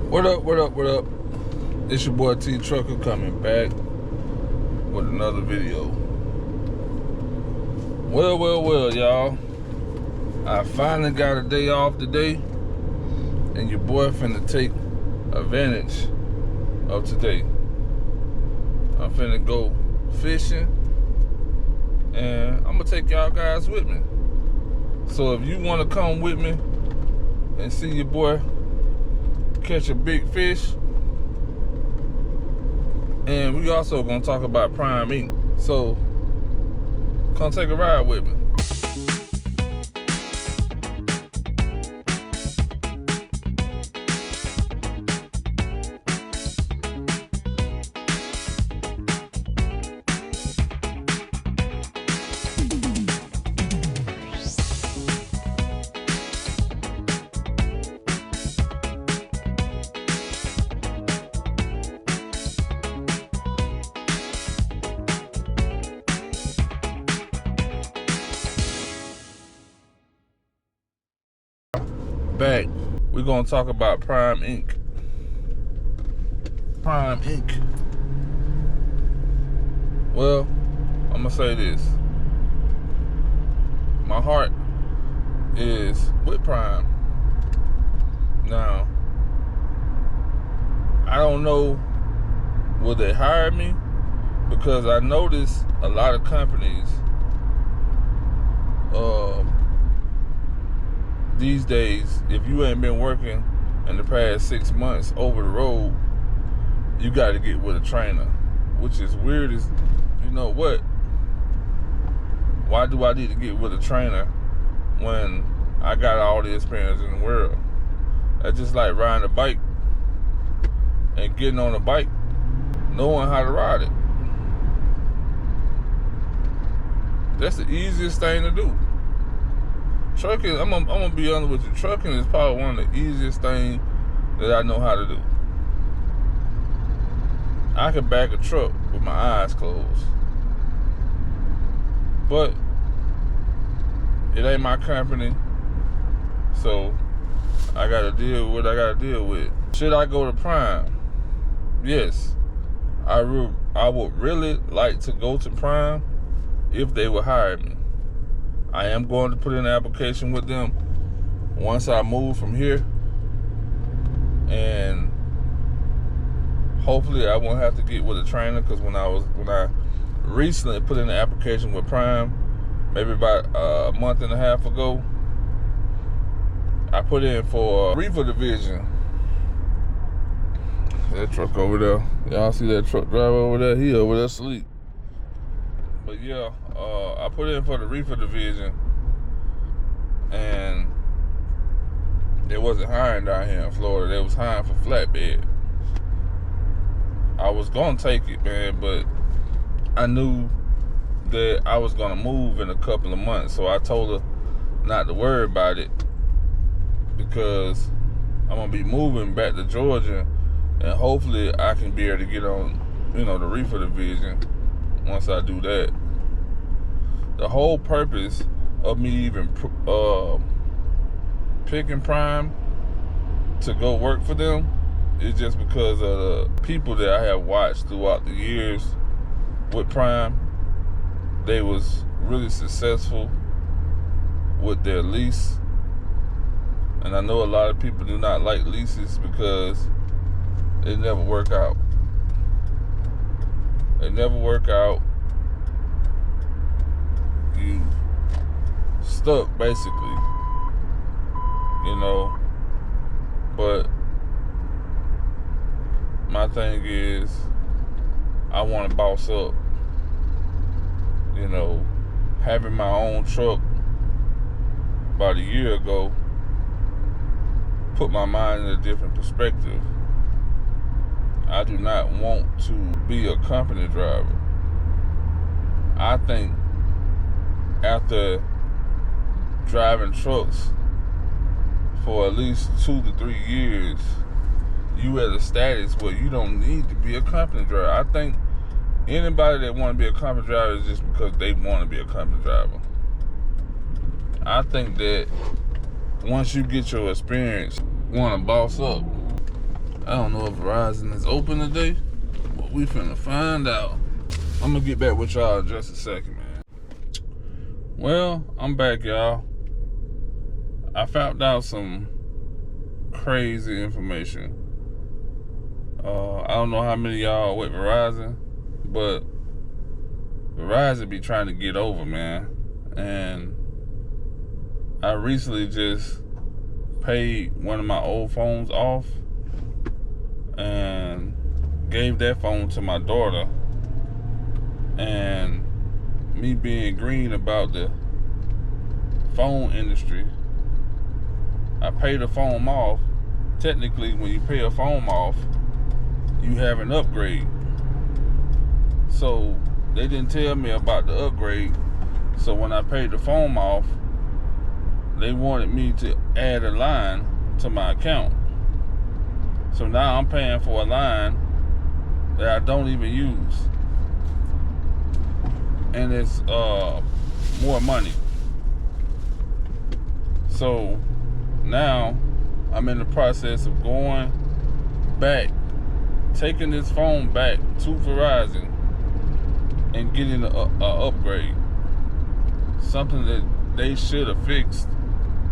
What up, what up, what up? It's your boy T Trucker coming back with another video. Well, y'all. I finally got a day off today, and your boy finna take advantage of today. I'm finna go fishing, and I'm gonna take y'all guys with me. So if you wanna come with me and see your boy catch a big fish, and we also gonna talk about prime ink. So come take a ride with me. Back, we're gonna talk about prime ink. Prime ink. Well, I'm gonna say this. My heart is with Prime. Now, I don't know will they hire me, because I noticed a lot of companies these days, if you ain't been working in the past 6 months over the road, you got to get with a trainer, which is weird as, you know what? Why do I need to get with a trainer when I got all the experience in the world? That's just like riding a bike and getting on a bike, knowing how to ride it. That's the easiest thing to do. Trucking, I'm gonna be honest with you, trucking is probably one of the easiest things that I know how to do. I can back a truck with my eyes closed. But it ain't my company, so I gotta deal with what I gotta deal with. Should I go to Prime? Yes. I would really like to go to Prime if they would hire me. I am going to put in an application with them once I move from here, and hopefully I won't have to get with a trainer, because when I recently put in an application with Prime, maybe about a month and a half ago, I put in for a reefer division. That truck over there, y'all see that truck driver over there? He over there asleep. But yeah, I put in for the reefer division, and they wasn't hiring down here in Florida. They was hiring for Flatbed. I was gonna take it, man, but I knew that I was gonna move in a couple of months, so I told her not to worry about it, because I'm gonna be moving back to Georgia, and hopefully I can be able to get on, the reefer division once I do that. The whole purpose of me even picking Prime to go work for them is just because of the people that I have watched throughout the years with Prime. They was really successful with their lease, and I know a lot of people do not like leases because they never work out. They never work out. You stuck, basically, but my thing is I want to boss up. Having my own truck about a year ago put my mind in a different perspective. I do not want to be a company driver. I think after driving trucks for at least 2 to 3 years, you at a status where you don't need to be a company driver. I think anybody that want to be a company driver is just because they want to be a company driver. I think that once you get your experience, want to boss up. I don't know if Verizon is open today, but we finna find out. I'm gonna get back with y'all in just a second, man. Well, I'm back, y'all. I found out some crazy information. I don't know how many of y'all with Verizon, but Verizon be trying to get over, man. And I recently just paid one of my old phones off and gave that phone to my daughter. And me being green about the phone industry, I paid the phone off. Technically, when you pay a phone off, you have an upgrade. So they didn't tell me about the upgrade. So when I paid the phone off, they wanted me to add a line to my account. So now I'm paying for a line that I don't even use. And it's more money. So now I'm in the process of going back, taking this phone back to Verizon and getting a upgrade. Something that they should have fixed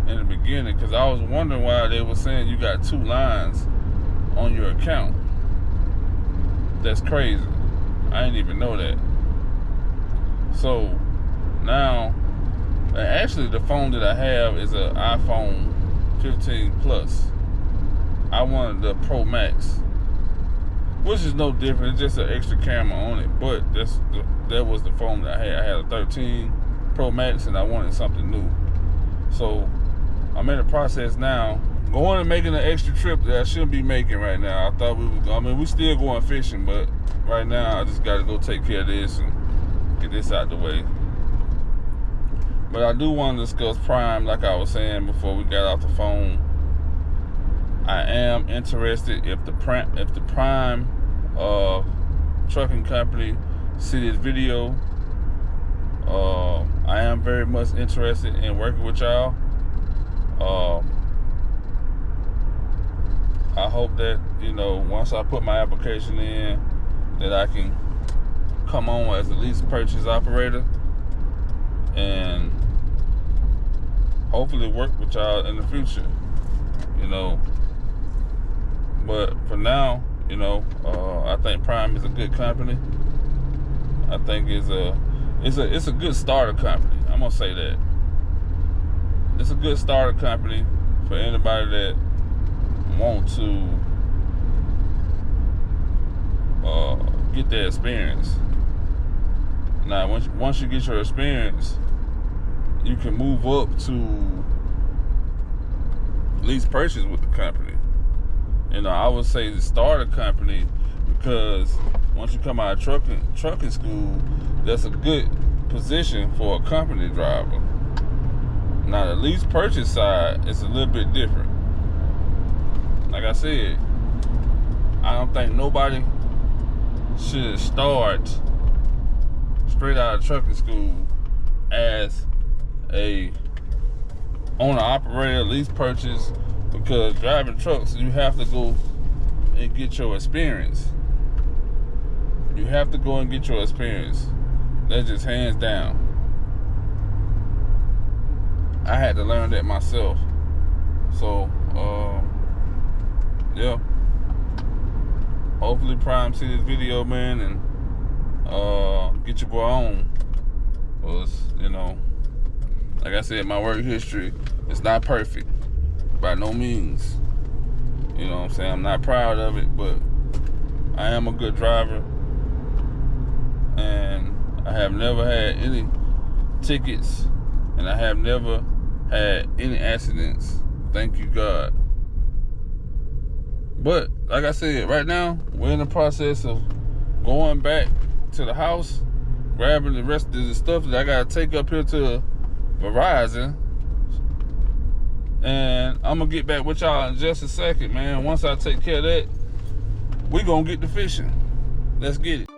in the beginning, because I was wondering why they were saying you got 2 lines on your account. That's crazy. I didn't even know that. So now, actually the phone that I have is an iPhone 15 Plus. I wanted the Pro Max, which is no different. It's just an extra camera on it. But that was the phone that I had. I had a 13 Pro Max and I wanted something new. So I'm in the process now, going and making an extra trip that I shouldn't be making right now. I thought we still going fishing, but right now I just got to go take care of this and get this out the way. But I do want to discuss Prime, like I was saying before we got off the phone. I am interested if the Prime trucking company see this video. I am very much interested in working with y'all. I hope that, once I put my application in, that I can come on as a lease purchase operator and hopefully work with y'all in the future, But for now, I think Prime is a good company. I think it's a good starter company. I'm gonna say that. It's a good starter company for anybody that want to get that experience. Now, once you get your experience, you can move up to lease purchase with the company. I would say the starter company, because once you come out of trucking school, that's a good position for a company driver. Now, the lease purchase side is a little bit different. Like I said, I don't think nobody should start straight out of trucking school as a owner-operator lease purchase, because driving trucks, you have to go and get your experience. You have to go and get your experience. That's just hands down. I had to learn that myself. So, yeah. Hopefully Prime see this video, man, and get your boy on. Because, like I said, my work history is not perfect. By no means. You know what I'm saying? I'm not proud of it, but I am a good driver. And I have never had any tickets, and I have never had any accidents. Thank you, God. But like I said, right now we're in the process of going back to the house, grabbing the rest of the stuff that I gotta take up here to Verizon, and I'm gonna get back with y'all in just a second, man. Once I take care of that, we gonna get to fishing. Let's get it.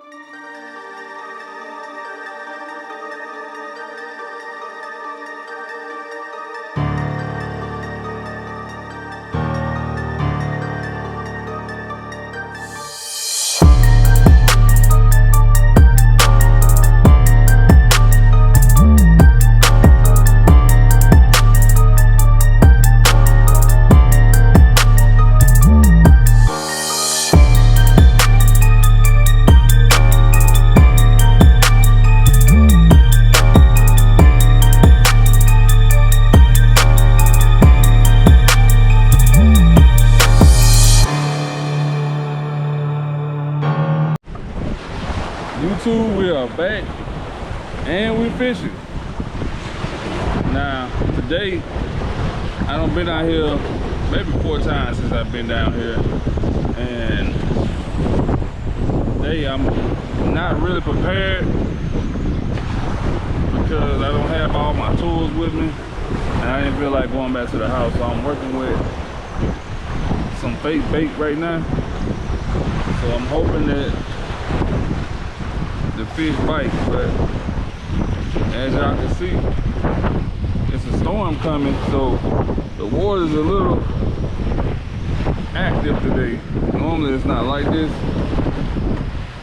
YouTube, we are back and we're fishing. Now, today, I done been out here maybe 4 times since I've been down here. And today I'm not really prepared because I don't have all my tools with me. And I didn't feel like going back to the house. So I'm working with some fake bait right now. So I'm hoping that the fish bite, but as y'all can see, it's a storm coming, so the water's a little active today. Normally it's not like this,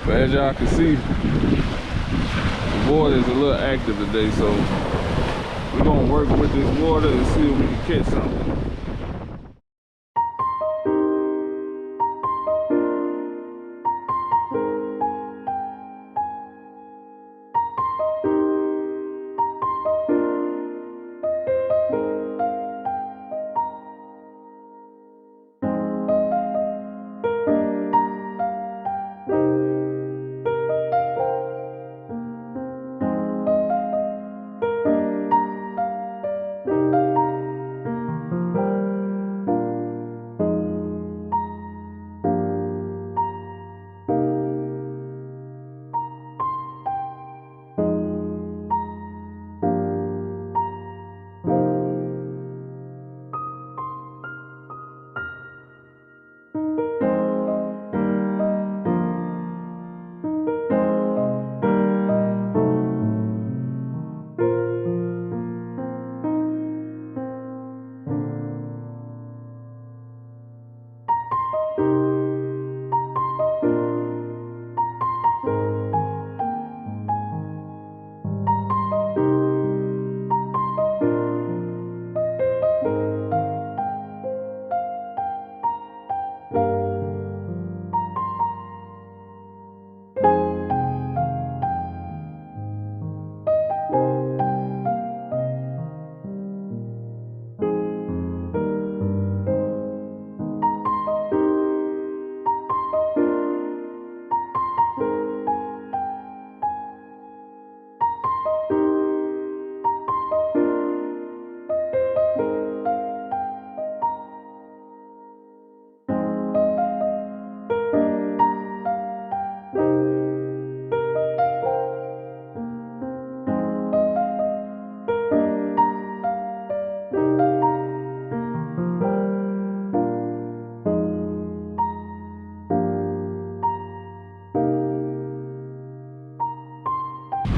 but as y'all can see, the water is a little active today, so we're gonna work with this water and see if we can catch something.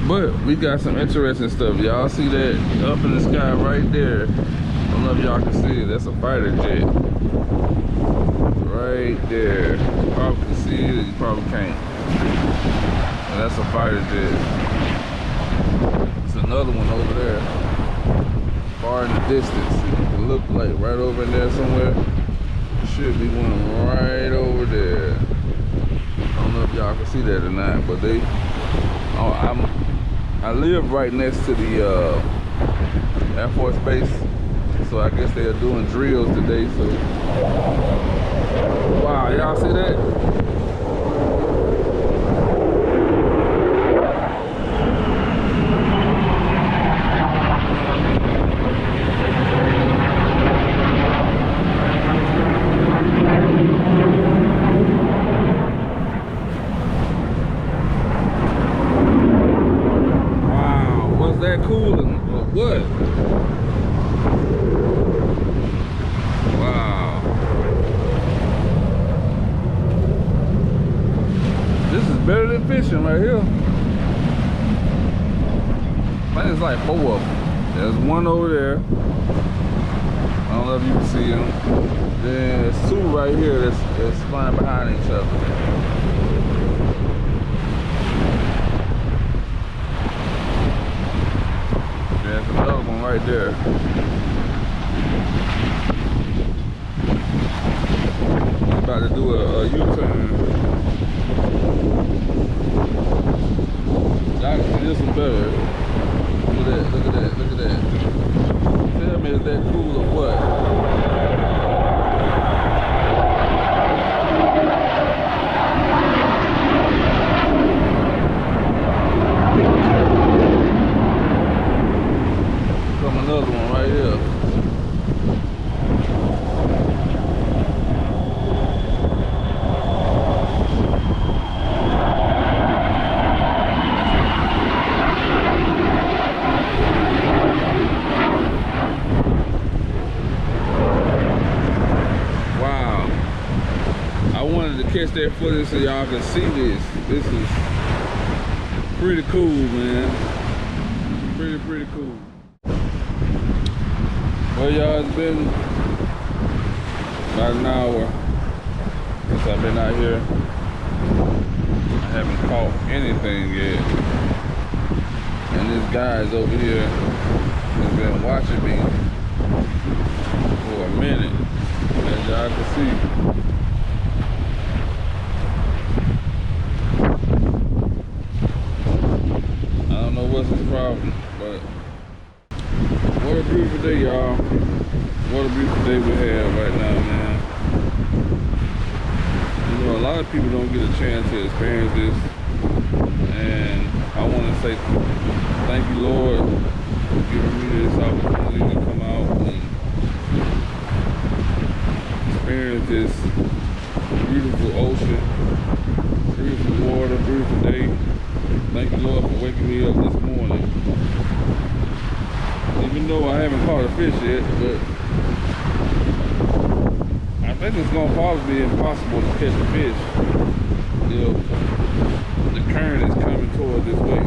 But we got some interesting stuff. Y'all see that up in the sky right there? I don't know if y'all can see it. That's a fighter jet. Right there. You probably can see it, you probably can't. And that's a fighter jet. It's another one over there. Far in the distance. It can look like right over in there somewhere. Should be one right over there. I don't know if y'all can see that or not, but they... I live right next to the Air Force Base, so I guess they are doing drills today. So, wow, y'all see that? Better than fishing right here. I think it's like 4 of them. There's one over there. I don't know if you can see them. Then there's 2 right here that's flying behind each other. There's another one right there. I'm about to do a U-turn. Y'all can see this one better. Look at that, look at that, look at that. Tell me, is that cool or what? wanted to catch that footage so y'all can see this. This is pretty cool, man. Pretty cool. Well, y'all, it's been about an hour since I've been out here. I haven't caught anything yet. And this guy's over here has been watching me for a minute, as y'all can see. I don't know what's his problem, but what a beautiful day, y'all. What a beautiful day we have right now, man. You know, a lot of people don't get a chance to experience this, and I want to say thank you, Lord, for giving me this opportunity to come out and experience this beautiful ocean, beautiful water, beautiful day. Thank you, Lord, for waking me up this morning. Even though I haven't caught a fish yet, but I think it's gonna probably be impossible to catch a fish if the current is coming toward this way.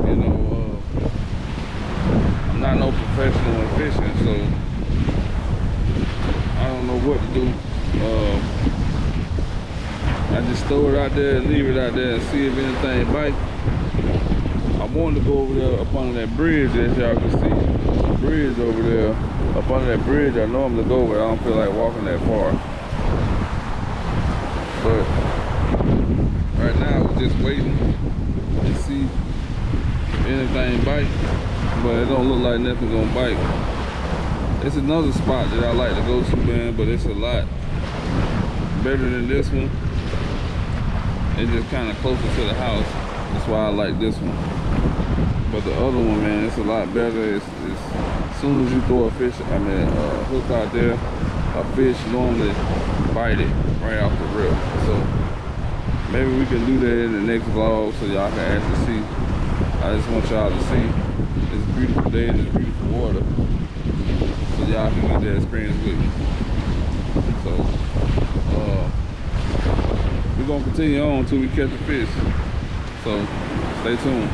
You know, I'm not no professional in fishing, so I don't know what to do. I just throw it out there and leave it out there and see if anything bites. I wanted to go over there up under that bridge, as y'all can see. The bridge over there. Up under that bridge, I normally go, but I don't feel like walking that far. But right now, we're just waiting to see if anything bites. But it don't look like nothing gonna bite. It's another spot that I like to go to, man, but it's a lot better than this one. It's just kind of closer to the house. That's why I like this one. But the other one, man, it's a lot better. It's as soon as you throw a fish, a hook out there, a fish normally bite it right off the rip. So maybe we can do that in the next vlog so y'all can actually see. I just want y'all to see this beautiful day and this beautiful water, so y'all can get that experience with me. So we're gonna continue on until we catch the fish. So stay tuned.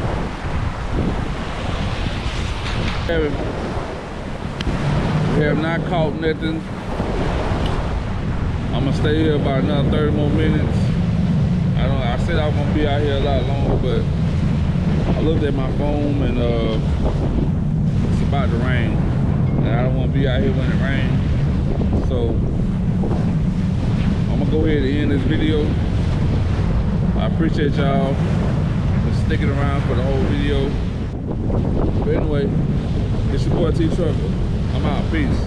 We have not caught nothing. I'm gonna stay here about another 30 more minutes. I said I was gonna be out here a lot longer, but I looked at my phone and it's about to rain, and I don't want to be out here when it rains. So I'm gonna go ahead and end this video. I appreciate y'all for sticking around for the whole video. But anyway, it's your boy T Trucker. I'm out. Peace.